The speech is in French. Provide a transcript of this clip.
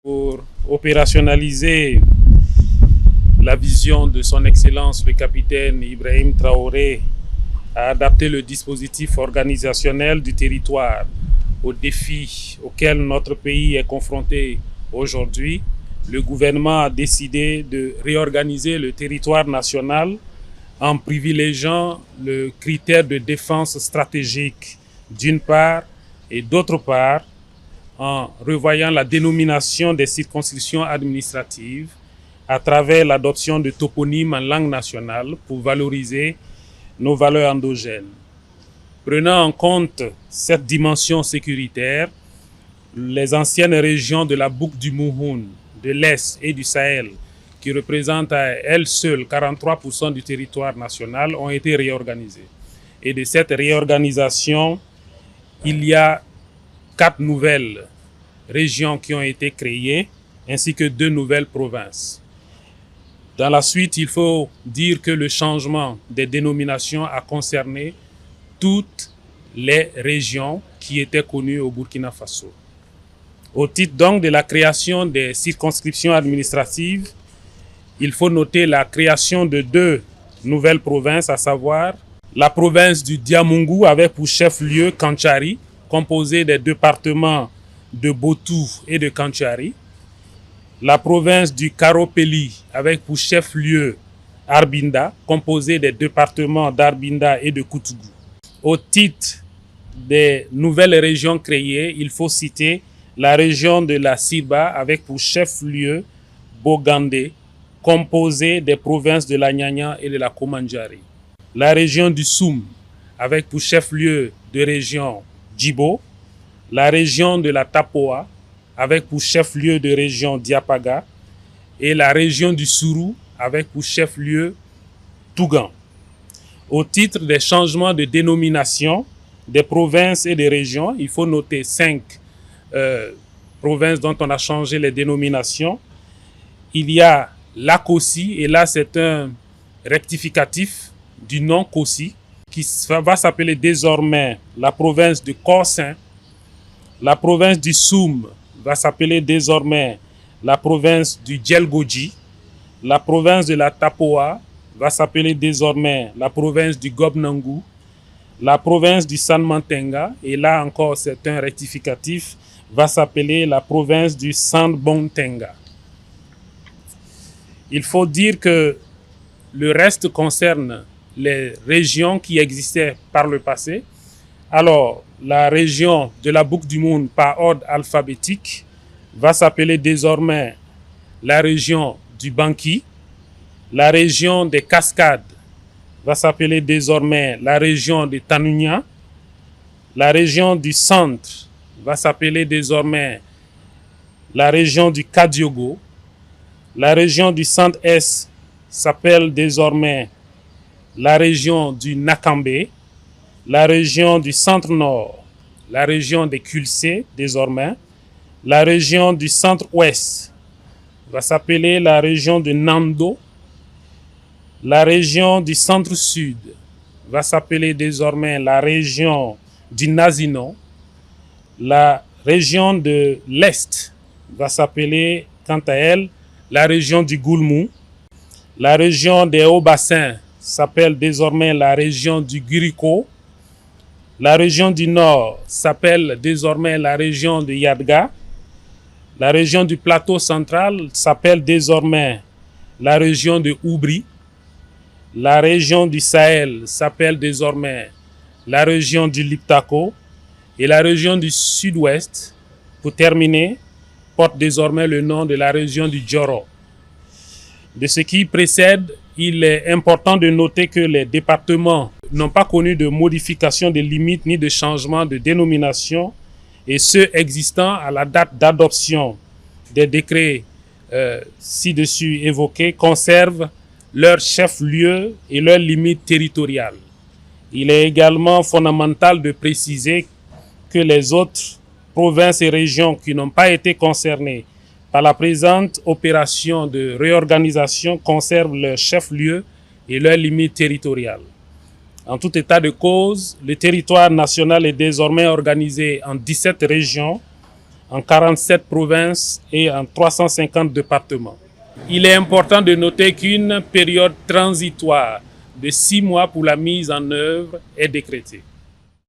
pour opérationnaliser la vision de son Excellence le capitaine Ibrahim Traoré à adapter le dispositif organisationnel du territoire aux défis auxquels notre pays est confronté aujourd'hui, le gouvernement a décidé de réorganiser le territoire national en privilégiant le critère de défense stratégique d'une part et d'autre part en revoyant la dénomination des circonscriptions administratives à travers l'adoption de toponymes en langue nationale pour valoriser nos valeurs endogènes. Prenant en compte cette dimension sécuritaire, les anciennes régions de la boucle du Mouhoun, de l'Est et du Sahel, qui représentent à elles seules 43% du territoire national, ont été réorganisées. Et de cette réorganisation, il y a 4 nouvelles régions qui ont été créées, ainsi que 2 nouvelles provinces. Dans la suite, il faut dire que le changement des dénominations a concerné toutes les régions qui étaient connues au Burkina Faso. Au titre donc de la création des circonscriptions administratives, il faut noter la création de 2 nouvelles provinces, à savoir la province du Diamoungou avec pour chef-lieu Kantchari, composée des départements de Botou et de Kantchari, la province du Karopeli avec pour chef-lieu Arbinda, composée des départements d'Arbinda et de Koutougou. Au titre des nouvelles régions créées, il faut citer la région de la Siba avec pour chef-lieu Bogandé, composée des provinces de la Nyanya et de la Komandjari. La région du Soum avec pour chef-lieu de région Djibo, la région de la Tapoa avec pour chef-lieu de région Diapaga et la région du Sourou avec pour chef-lieu Tougan. Au titre des changements de dénomination des provinces et des régions, il faut noter 5 provinces dont on a changé les dénominations. Il y a la Kossi, et là c'est un rectificatif du nom Kossi, qui va s'appeler désormais la province de Korsin. La province du Soum va s'appeler désormais la province du Djelgodji. La province de la Tapoa va s'appeler désormais la province du Gobnangou. La province du Sanmantenga, et là encore c'est un rectificatif, va s'appeler la province du Sandbontenga. Il faut dire que le reste concerne les régions qui existaient par le passé. Alors, la région de la boucle du Monde par ordre alphabétique va s'appeler désormais la région du Banki. La région des Cascades va s'appeler désormais la région de Tanunya. La région du Centre va s'appeler désormais la région du Kadiogo. La région du Centre-Est s'appelle désormais la région du Nakambé. La région du Centre-Nord, la région des Kulsé désormais. La région du Centre-Ouest va s'appeler la région de Nando. La région du Centre-Sud va s'appeler désormais la région du Nazinon. La région de l'Est va s'appeler, quant à elle, la région du Goulmou. La région des Hauts-Bassins s'appelle désormais la région du Guriko. La région du Nord s'appelle désormais la région de Yadga. La région du Plateau central s'appelle désormais la région de Oubri. La région du Sahel s'appelle désormais la région du Liptako. Et la région du Sud-Ouest, pour terminer, porte désormais le nom de la région du Djoro. De ce qui précède, il est important de noter que les départements n'ont pas connu de modification des limites ni de changement de dénomination, et ceux existants à la date d'adoption des décrets ci-dessus évoqués conservent leur chef-lieu et leurs limites territoriales. Il est également fondamental de préciser que les autres provinces et régions qui n'ont pas été concernées par la présente opération de réorganisation conservent leur chef-lieu et leurs limites territoriales. En tout état de cause, le territoire national est désormais organisé en 17 régions en 47 provinces et en 350 départements. Il est important de noter qu'une période transitoire de 6 mois pour la mise en œuvre est décrétée.